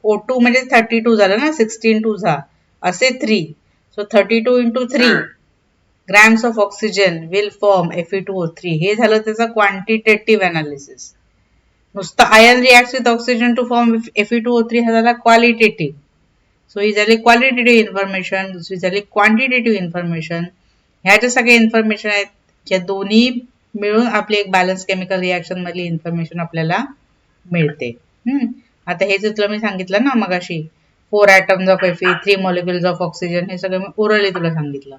O2 म्हणजे 32 झालं ना, 16 2 जा असे 3, so 32 into 3 grams of oxygen will form Fe2O3. हे झालं त्याचा क्वांटिटेटिव्ह अनालिसिस. नुसतं iron reacts with oxygen two form Fe2O3 हा झाला क्वालिटेटिव्ह. सो ही झाली क्वालिटेटिव्ह इन्फॉर्मेशन, दुसरी झाली क्वांटिटेटिव्ह इन्फॉर्मेशन. ह्या ज्या सगळ्या इन्फॉर्मेशन आहेत, या दोन्ही मिळून आपली एक बॅलन्स केमिकल रिॲक्शन मधली इन्फॉर्मेशन आपल्याला मिळते. आता हे जे तुला मी सांगितलं ना मगाशी, 4 atoms of Fe, 3 molecules of oxygen, हे सगळं मी ओरली तुला सांगितलं.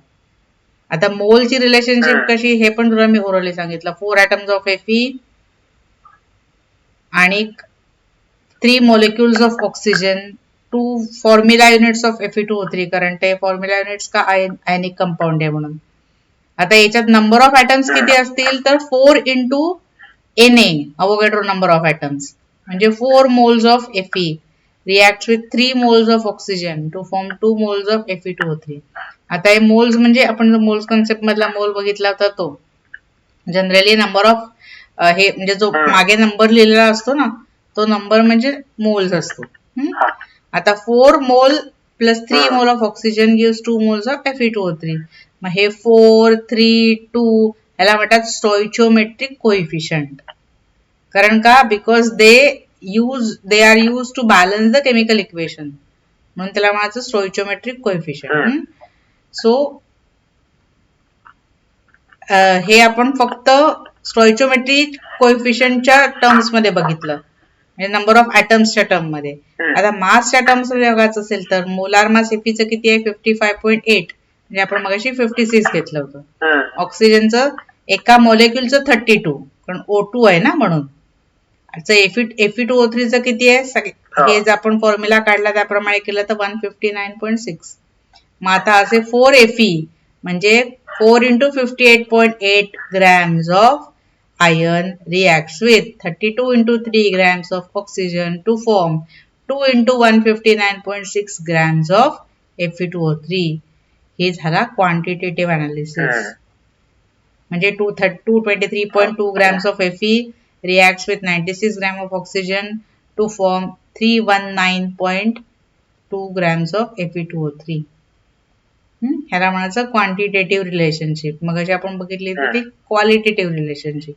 आता मोलची रिलेशनशिप कशी हे पण तुला मी ओरली सांगितलं. 4 atoms of Fe आणि 3 molecules of oxygen, 2 formula units of Fe2O3, कारण ते फॉर्म्युला युनिट्स का आयनिक कंपाऊंड आहे म्हणून. आता याच्यात नंबर ऑफ ॲटम्स किती असतील तर 4 into Na, Avogadro number of atoms, म्हणजे 4 moles of Fe reacts with 3 moles of oxygen to form 2 moles of Fe2O3. आता हे मोल्स म्हणजे आपण जो मोल्स कन्सेप्ट मधला मोल बघितला तर तो जनरली नंबर ऑफ हे म्हणजे जो मागे नंबर लिहिलेला असतो ना, तो नंबर म्हणजे मोल्स असतो. आता 4 मोल plus 3 mole of oxygen gives 2 moles of Fe2O3. मग हे 4 3 2 याला म्हणतात स्टोइचियोमेट्रिक कोएफिशियंट. कारण का, because they are used to balance the chemical equation, म्हणून त्याला म्हणायचं स्टोइचियोमेट्रिक कोएफिशियंट. सो हे आपण फक्त स्टोइचियोमेट्रिक कोएफिशियंटच्या टर्म्स मध्ये बघितलं, म्हणजे नंबर ऑफ ॲटम्सच्या टर्म मध्ये. आता मासच्या टर्म्स मध्ये बघायचं असेल तर मोलार मास Feचं किती आहे, 55.8, म्हणजे आपण मगाशी 56 घेतलं होतं. ऑक्सिजनचं एका मॉलिक्युलचं 32, कारण O2 आहे ना म्हणून. Fe2O3चं किती आहे, हे जर आपण फॉर्म्युला काढला त्याप्रमाणे केलं तर 159.6. मग आता असे 4 Fe म्हणजे 4 into 58.8 grams of iron reacts with 32 into 3 grams of oxygen to form 2 into 159.6 grams of Fe2O3. हे झाला क्वांटिटेटिव्ह अनालिसिस. म्हणजे 223.2 grams of Fe reacts with 96 grams of oxygen to form 319.2 grams of Fe2O3. ह्याला म्हणायचं quantitative relationship. मग अशी आपण बघितली ती क्वालिटेटिव्ह रिलेशनशिप.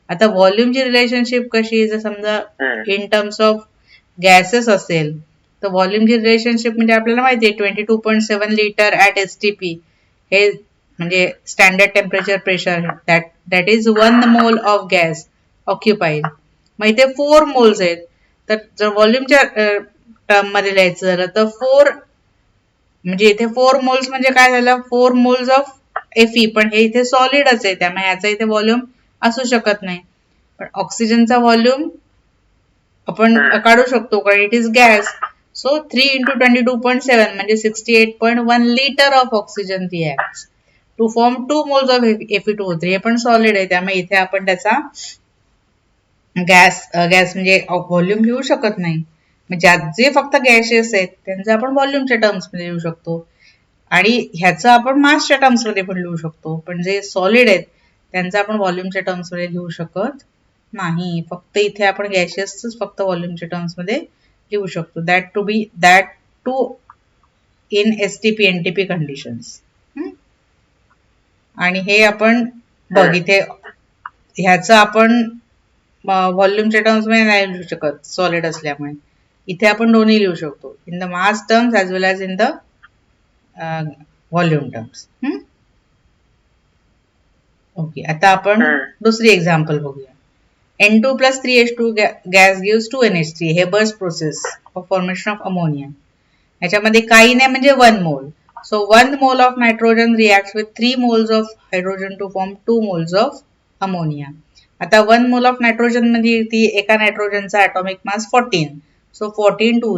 आता व्हॉल्यूमची रिलेशनशिप कशी, जर समजा इन टर्म्स ऑफ गॅसेस असेल तर व्हॉल्यूमची रिलेशनशिप म्हणजे आपल्याला माहिती आहे 22.7 लिटर ॲट STP, हे म्हणजे standard temperature pressure, that is 1 mole of gas occupied. मग इथे 4 मोल्स आहेत, तर जर व्हॉल्यूमच्या टर्म मध्ये लिहायचं झालं तर 4 म्हणजे इथे 4 मोल्स म्हणजे काय झालं, 4 मोल्स ऑफ Fe, पण हे इथे सॉलिडच आहे त्यामुळे याचा इथे व्हॉल्यूम असू शकत नाही. पण ऑक्सिजनचा व्हॉल्यूम आपण काढू शकतो कारण it is gas. So 3 into 22.7 म्हणजे 68.1 litre of oxygen reacts to form 2 moles of Fe2O3. हे पण सॉलिड आहे, त्यामुळे इथे आपण त्याचा गॅस म्हणजे व्हॉल्यूम घेऊ शकत नाही. म्हणजे जे फक्त गॅशियस आहेत त्यांचं आपण व्हॉल्यूमच्या टर्म्स मध्ये लिहू शकतो आणि ह्याचं आपण मासच्या टर्म्स मध्ये पण लिहू शकतो. पण जे सॉलिड आहेत त्यांचं आपण व्हॉल्यूमच्या टर्म्स मध्ये लिहू शकत नाही. फक्त इथे आपण गॅशियसच फक्त व्हॉल्यूमच्या टर्म्स मध्ये लिहू शकतो. That too in STP NTP conditions. आणि हे आपण बघ इथे ह्याचं आपण व्हॉल्यूमच्या टर्म्स मध्ये नाही लिहू शकत सॉलिड असल्यामुळे. इथे आपण दोन्ही लिहू शकतो, in the mass terms as well as in the volume terms. Okay, आता आपण दुसरी एक्झाम्पल बघूया. N2 plus 3H2 gas gives 2NH3. Haber's process for formation of ammonia. याच्यामध्ये काही नाही म्हणजे 1 mole. So 1 mole of nitrogen reacts with 3 moles of hydrogen to form 2 moles of ammonia. आता 1 mole of nitrogen म्हणजे ती एका नायट्रोजनचा atomic mass 14. So 14 2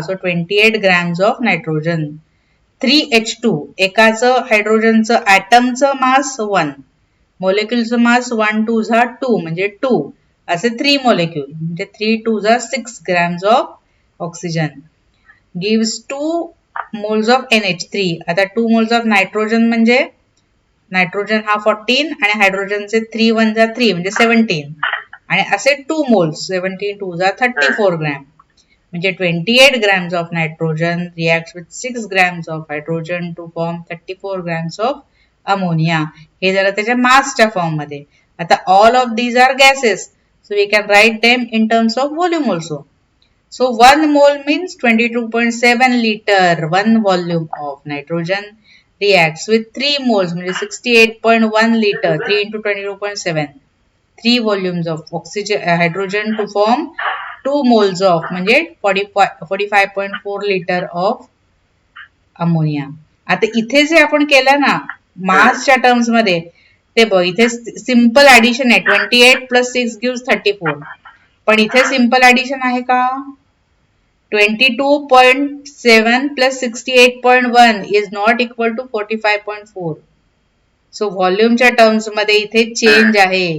so 28 grams of nitrogen. 3H2 एकाचं हायड्रोजनचं ॲटमचं मास 1, मॉलिक्युलचं मास 1 2 2 म्हणजे 2 असे 3 मॉलिक्यूल म्हणजे 3 2 6 grams of oxygen gives 2 moles of NH3. आता 2 moles of nitrogen म्हणजे नायट्रोजन हा 14 आणि हायड्रोजनचे 3 1 3 म्हणजे 17 आणि असे 2 moles 17 2 34 ग्रॅम म्हणजे 28 grams of nitrogen reacts with 6 grams of hydrogen to form 34 grams of ammonia. हे झालं त्याच्या मासच्या फॉर्म मध्ये. आता all of these are gases, so we can write them in terms of volume also. So 1 mole means 22.7 liter. 1 volume of nitrogen reacts with 3 moles म्हणजे 68.1 liter. 3 into 22.7 3 volumes of oxygen hydrogen to form 2 moles of म्हणजे 45.4 liter of ammonia. आता इथे जे आपण केलं ना मासच्या terms मध्ये ते बघ, इथे सिंपल ऍडिशन आहे. 28 plus 6 gives 34. पण इथे सिंपल ऍडिशन आहे का? 22.7 plus 68.1 is not equal to 45.4. So व्हॉल्यूमच्या टर्म्स मध्ये इथे चेंज आहे.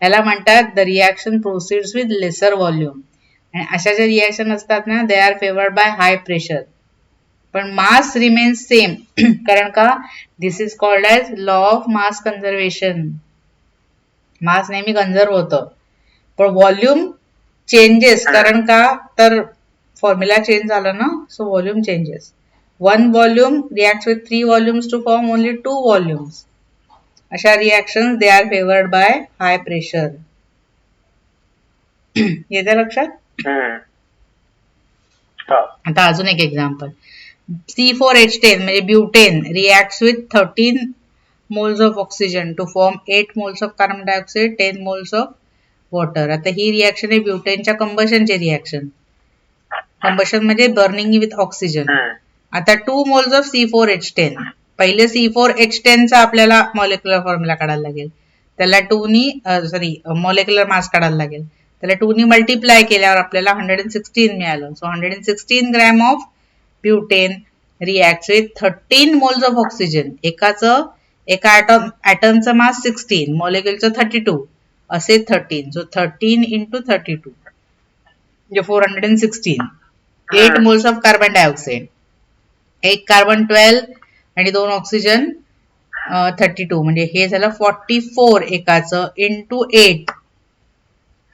याला म्हणतात the reaction proceeds with lesser volume. आणि अशा ज्या रिॲक्शन असतात ना they are favoured by high pressure. पण मास रिमेन्स सेम कारण का this is called as law of mass conservation. Mass नेहमी कन्झर्व होतं पण व्हॉल्यूम चेंजेस कारण का तर फॉर्म्युला चेंज झाला ना, so volume changes. 1 volume reacts with 3 volumes to form only 2 volumes. अशा reaction they are favoured by high pressure. येते लक्षात? आता अजून एक एक्झाम्पल. C4H10 म्हणजे butane reacts with 13 moles of oxygen to form 8 moles of carbon dioxide, 10 moles of water. आता ही reaction आहे ब्युटेनच्या कंबशनची reaction. Combustion म्हणजे बर्निंग विथ ऑक्सिजन. आता 2 moles of C4H10. पहिले C4H10 चा आपल्याला मॉलिक्युलर फॉर्म्युला काढायला लागेल. त्याला 2 नी मॉलिक्युलर मास काढायला लागेल. त्याला 2 नी मल्टिप्लाय केल्यावर आपल्याला 116 मिळालं. So 116 gram of butane reacts with 13 moles of oxygen. एका ॲटमचं मास 16, मॉलिक्युलचं 32 असे 13. सो 13 into 32 म्हणजे 416. 8 moles of carbon dioxide, 1 carbon 12 आणि 2 ऑक्सिजन 32 म्हणजे हे झालं 44 एकाचं इंटू 8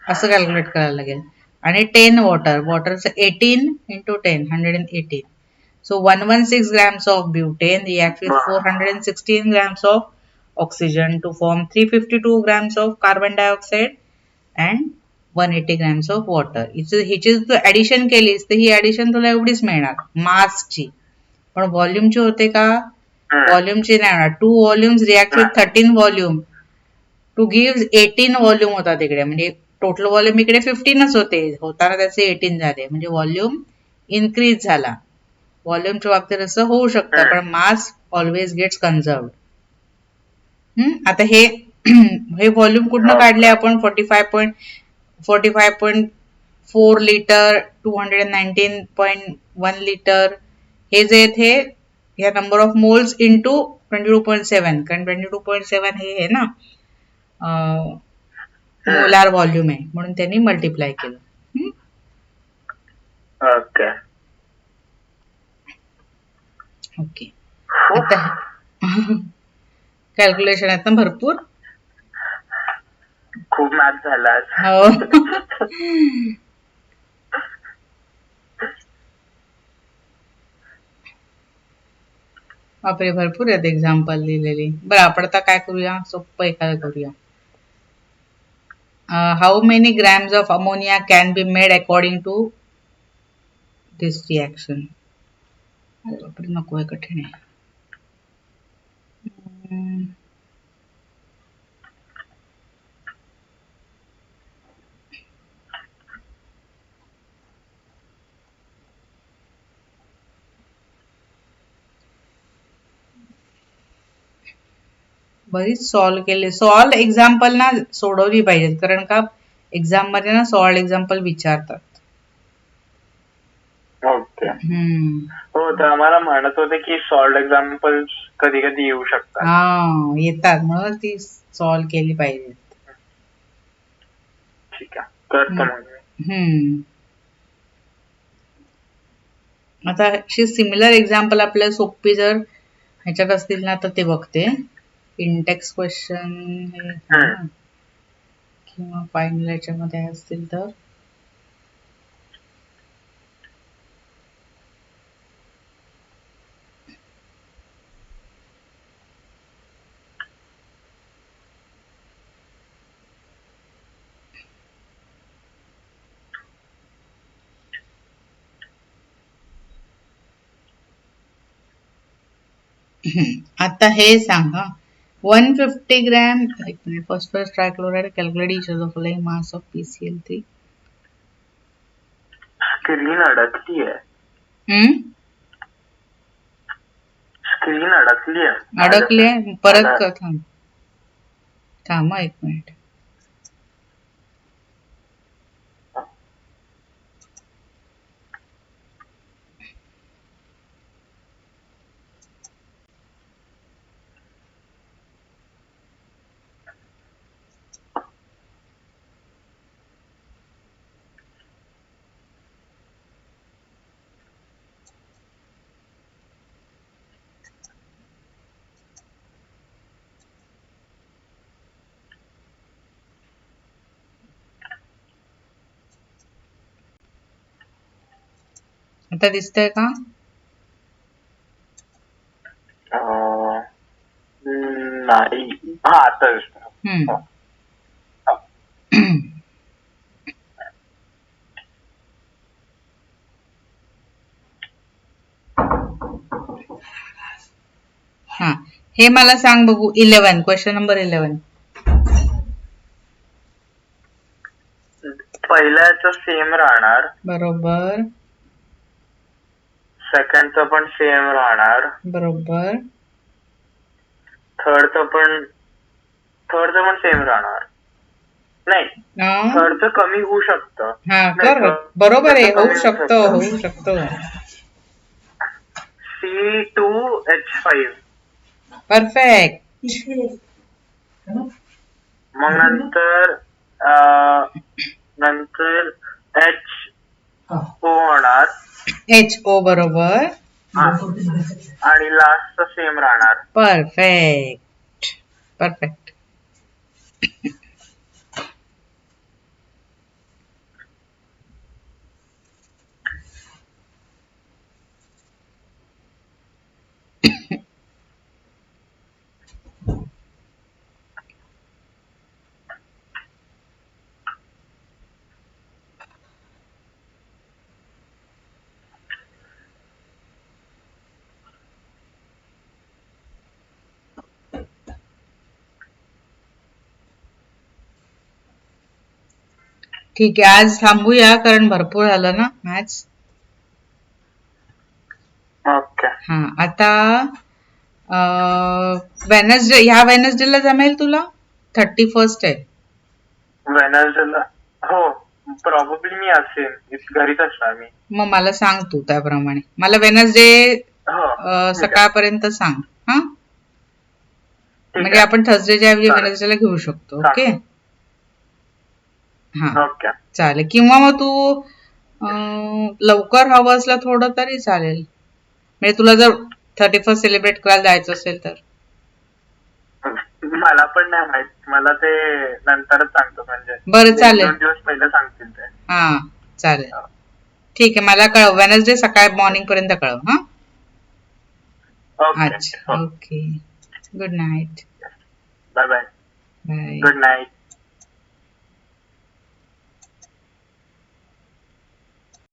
असं कॅल्क्युलेट करायला लागेल. आणि 10 वॉटरचं 18 into 10 118. So 116 grams of butane reacts with 416 grams of oxygen to form 352 grams of carbon dioxide and 180 grams of water. हिची तू ऍडिशन केलीस तर ही ऍडिशन तुला एवढीच मिळणार मासची. पण व्हॉल्यूमची होते का? व्हॉल्यूमची नाही होणार. 2 volumes react with 13 volume to give 18 volume होता तिकडे. म्हणजे टोटल व्हॉल्यूम इकडे 15च होताना त्याचे 18 झाले म्हणजे व्हॉल्यूम इन्क्रीज झाला. व्हॉल्यूमच्या बाबतीत असं होऊ शकतं पण मास ऑलवेज गेट्स कन्झर्व्ड. आता हे हे व्हॉल्यूम कुठनं काढले आपण 45.4 लिटर 219.1 लिटर हे जे आहेत हे या नंबर ऑफ मोल्स इंटू 22.7 कारण 22.7 हे आहे ना मोलार व्हॉल्यूम आहे म्हणून त्यांनी मल्टिप्लाय केलं. ओके ओके आता कॅल्क्युलेशन आहेत ना भरपूर. खूप मॅथ झाला आज. हो बापरे भरपूर आहेत एक्झाम्पल लिहिलेली. बरं आपण आता काय करूया सोपं एखादं करूया. How many grams of ammonia can be made according to this reaction. अरे बापरे नको आहे कठीण आहे. बरीच सॉल्व केले. सॉल्व एक्झाम्पल ना सोडवली पाहिजेत कारण का एक्झाम मध्ये ना सॉल्व एक्झाम्पल विचारतात. ओके हो तर आम्हाला म्हणत होते की सॉल्व एक्झाम्पल कधी कधी येऊ शकतात. हा येतात म्हणून ती सॉल्व केली पाहिजे. ठीक आहे करतो मग. आता अशी सिमिलर एक्झाम्पल आपल्याला सोपी जर ह्याच्यात असतील ना तर ते बघते. इंटेक्स क्वेश्चन किंवा फायनल याच्यामध्ये असतील तर आता हे सांगा 150 ग्रॅम एक minute phosphorus trichloride calculate each of the following mass of PCl3. Screen अडकली आहे. स्क्रीन अडकली आहे परत थांब एक मिनिट. आता दिसतंय का? नाही हा आता दिसतंय. हा हे मला सांग बघू 11 क्वेश्चन नंबर 11. पहिल्याचं सेम राहणार. बरोबर. सेकंडचं पण सेम राहणार. बरोबर. थर्डचं पण सेम राहणार. नाही थर्डचं कमी होऊ शकतं. हा कर बरोबर आहे होऊ शकतं. C2H5 perfect. मग नंतर HO होणार. HO बरोबर. आणि लास्टचं सेम राहणार. परफेक्ट. ठीक आहे आज थांबूया कारण भरपूर झालं ना मॅथ्स. ओके. हा आता वेनसडे ह्या वेनसडेला जमेल तुला 31st आहे. वेनसडेला हो प्रॉब्ली मी असेल घरीच असणार मी. मग मला सांग तू त्याप्रमाणे. मला वेनसडे हो ठीक आहे. सकाळपर्यंत सांग हा. ठीक म्हणजे आहे. आपण थर्सडेच्या ऐवजी चालेल. वेनसडेला घेऊ शकतो. सांग. ओके हा ओके चालेल. किंवा मग तू लवकर हवं असलं थोडं तरी चालेल. म्हणजे तुला जर 31st सेलिब्रेट करायला जायचं असेल तर. मला पण नाही माहित. मला ते नंतरच सांगतो म्हणजे बरं चालेल. 1-2 दिवस पहिले सांगतील ते. हा चालेल ठीक आहे. मला कळव वेनसडे सकाळ मॉर्निंग पर्यंत कळव हा. ओके अच्छा okay. Good night. Bye bye. Bye. Good night.